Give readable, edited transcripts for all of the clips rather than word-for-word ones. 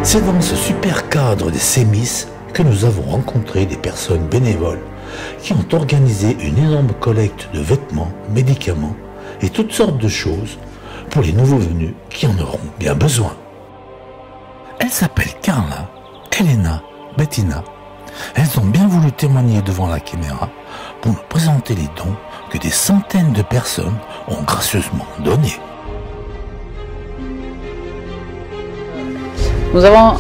C'est dans ce super cadre des CEMIS que nous avons rencontré des personnes bénévoles qui ont organisé une énorme collecte de vêtements, médicaments et toutes sortes de choses pour les nouveaux venus qui en auront bien besoin. Elles s'appellent Carla, Elena, Bettina. Elles ont bien voulu témoigner devant la caméra pour nous présenter les dons que des centaines de personnes ont gracieusement donnés. Nous avons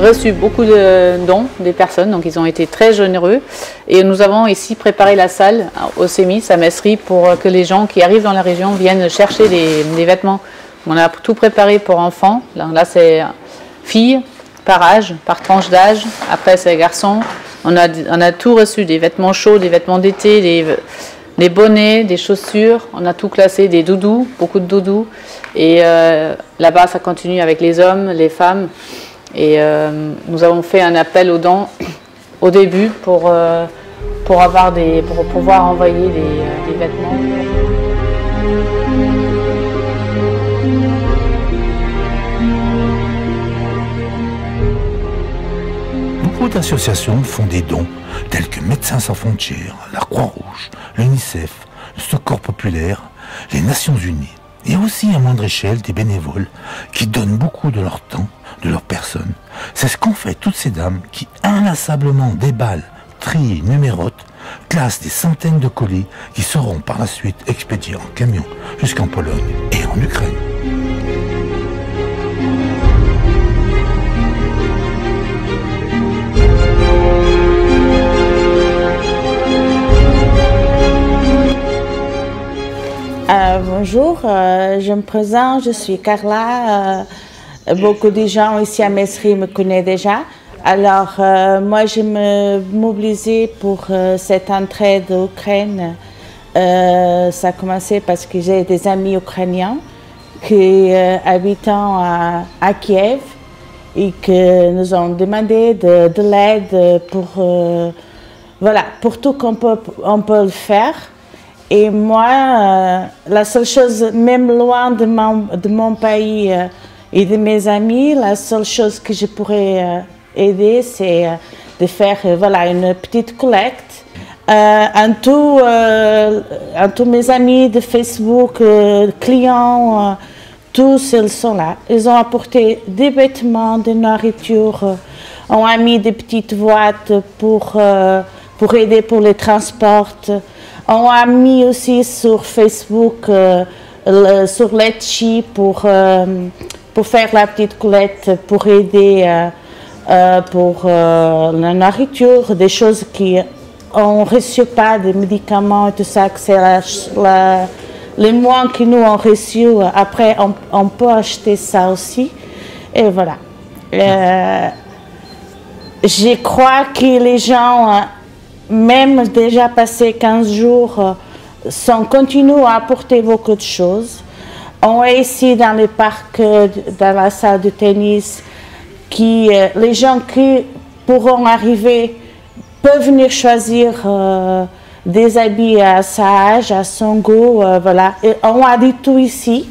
reçu beaucoup de dons des personnes, donc ils ont été très généreux. Et nous avons ici préparé la salle au CEMIS à Messery pour que les gens qui arrivent dans la région viennent chercher des vêtements. On a tout préparé pour enfants. Là c'est filles, par âge, par tranche d'âge. Après c'est garçons. On a tout reçu, des vêtements chauds, des vêtements d'été, des bonnets, des chaussures. On a tout classé, des doudous, beaucoup de doudous. Et là-bas ça continue avec les hommes, les femmes. Et nous avons fait un appel aux dons au début pour pouvoir envoyer des vêtements. Beaucoup d'associations font des dons tels que Médecins sans frontières, la Croix-Rouge, l'UNICEF, le Secours populaire, les Nations Unies. Et aussi à moindre échelle des bénévoles qui donnent beaucoup de leur temps, de leur personne. C'est ce qu'ont fait toutes ces dames qui inlassablement déballent, trient, numérotent, classent des centaines de colis qui seront par la suite expédiés en camion jusqu'en Pologne et en Ukraine. Bonjour, je me présente, je suis Carla. Beaucoup de gens ici à Messery me connaissent déjà. Alors, moi, je me mobilisais pour cette entrée d'Ukraine. Ça a commencé parce que j'ai des amis ukrainiens qui habitent à Kiev et qui nous ont demandé de l'aide pour tout qu'on peut le faire. Et moi, la seule chose, même loin de mon pays et de mes amis, la seule chose que je pourrais aider, c'est de faire une petite collecte. Tous mes amis de Facebook, clients, tous ils sont là. Ils ont apporté des vêtements, de nourriture, ont mis des petites boîtes pour aider pour les transports. On a mis aussi sur Facebook, sur Letchi pour faire la petite collecte, pour aider pour la nourriture, des choses qui on ne reçu pas, des médicaments et tout ça, que c'est les moins que nous avons reçu. Après, on peut acheter ça aussi. Et voilà. Je crois que les gens... même déjà passé 15 jours, continuent à apporter beaucoup de choses. On est ici dans le parc, dans la salle de tennis, les gens qui pourront arriver peuvent venir choisir des habits à sa âge, à son goût. Voilà. Et on a dit tout ici.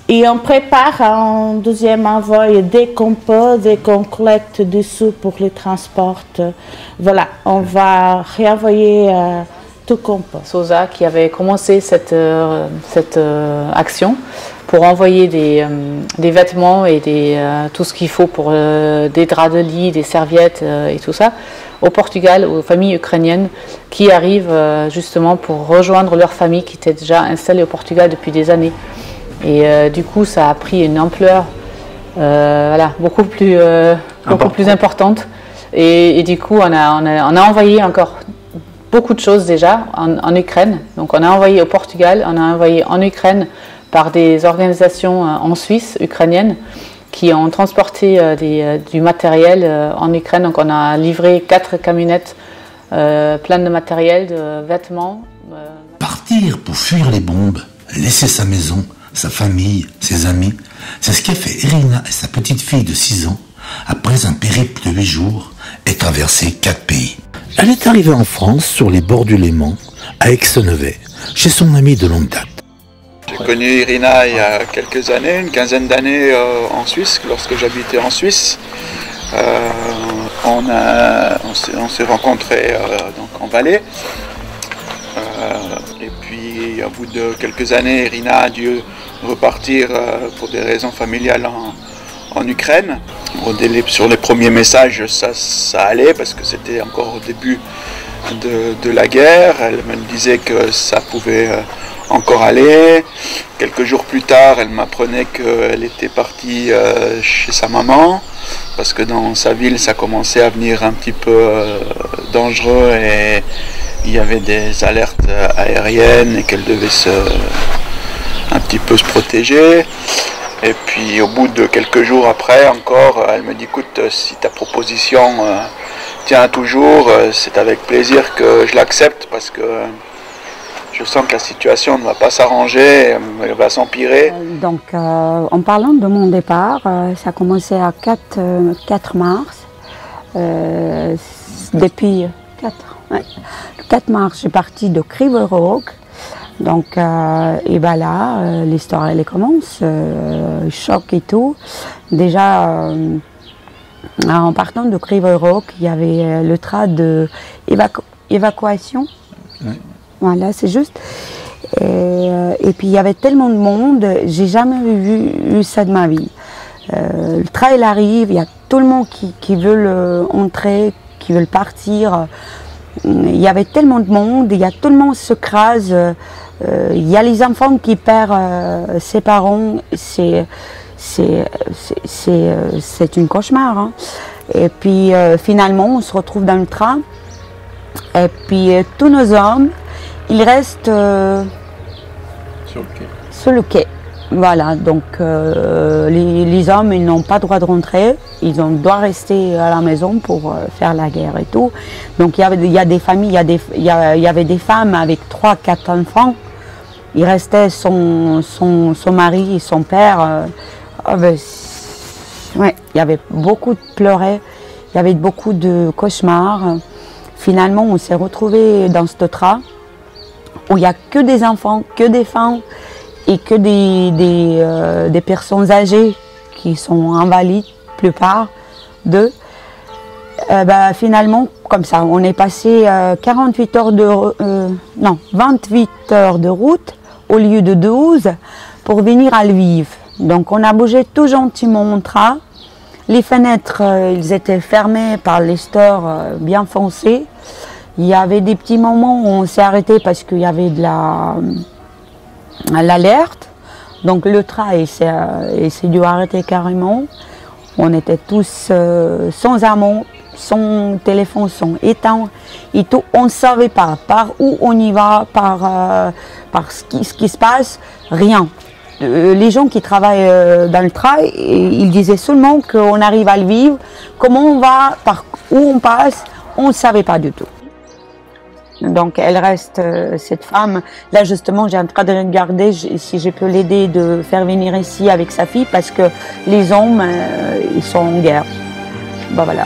Et on prépare un deuxième envoi dès qu'on peut, dès qu'on collecte des sous pour les transports. Voilà, on va réenvoyer tout qu'on peut. Sosa qui avait commencé cette action pour envoyer des vêtements et tout ce qu'il faut pour des draps de lit, des serviettes et tout ça au Portugal, aux familles ukrainiennes qui arrivent justement pour rejoindre leur famille qui était déjà installée au Portugal depuis des années. Et du coup, ça a pris une ampleur beaucoup plus importante. Et du coup, on a envoyé encore beaucoup de choses déjà en Ukraine. Donc, on a envoyé au Portugal, on a envoyé en Ukraine par des organisations en Suisse ukrainiennes qui ont transporté du matériel en Ukraine. Donc, on a livré 4 camionnettes pleines de matériel, de vêtements. Partir pour fuir les bombes, laisser sa maison, sa famille, ses amis, c'est ce qu'a fait Irina et sa petite fille de 6 ans après un périple de 8 jours et traversé 4 pays. Elle est arrivée en France sur les bords du Léman, à Aix-Nevet, chez son amie de longue date. J'ai connu Irina il y a quelques années, une quinzaine d'années en Suisse, lorsque j'habitais en Suisse. On s'est rencontrés donc en Valais. Et puis, au bout de quelques années, Irina a dû repartir pour des raisons familiales en Ukraine. Sur les premiers messages, ça allait parce que c'était encore au début de la guerre. Elle me disait que ça pouvait encore aller. Quelques jours plus tard, elle m'apprenait qu'elle était partie chez sa maman parce que dans sa ville, ça commençait à venir un petit peu dangereux et il y avait des alertes aériennes et qu'elle devait un petit peu se protéger. Et puis au bout de quelques jours après encore, elle me dit écoute, si ta proposition tient toujours, c'est avec plaisir que je l'accepte parce que je sens que la situation ne va pas s'arranger, elle va s'empirer. Donc en parlant de mon départ, ça a commencé à 4 mars. Depuis 4 mars, je suis partie de Krivoy-Rog. Donc, et ben là, l'histoire elle commence, choc et tout. Déjà, en partant de Krivoy-Rog, il y avait le train d'évacuation. Oui. Voilà, c'est juste. Et puis il y avait tellement de monde, j'ai jamais vu ça de ma vie. Le train il arrive, il y a tout le monde qui veut entrer, qui veut partir. Il y avait tellement de monde, il y a tout le monde se crase. Il y a les enfants qui perdent ses parents, c'est un cauchemar. Hein. Et puis finalement, on se retrouve dans le train. Et puis tous nos hommes, ils restent sur le quai. Voilà, donc les hommes, ils n'ont pas le droit de rentrer, ils doivent rester à la maison pour faire la guerre et tout. Donc il y a des familles, il y avait des femmes avec 3-4 enfants. Il restait son mari et son père. Ouais, il y avait beaucoup de pleurer, il y avait beaucoup de cauchemars. Finalement, on s'est retrouvés dans ce train où il n'y a que des enfants, que des femmes et que des personnes âgées qui sont invalides, la plupart d'eux. Finalement, comme ça, on est passé 28 heures 28 heures de route au lieu de 12 pour venir à Lviv. Donc on a bougé tout gentiment en train. Les fenêtres, ils étaient fermées par les stores bien foncés. Il y avait des petits moments où on s'est arrêté parce qu'il y avait de l'alerte. Donc le train il s'est dû arrêter carrément. On était tous sans amont, sans téléphone, sans éteint et tout. On ne savait pas par où on y va, par ce qui se passe, rien. Les gens qui travaillent dans le train, ils disaient seulement qu'on arrive à le vivre. Comment on va, par où on passe, on ne savait pas du tout. Donc elle reste, cette femme, là justement j'ai en train de regarder si je peux l'aider de faire venir ici avec sa fille parce que les hommes, ils sont en guerre. Ben voilà.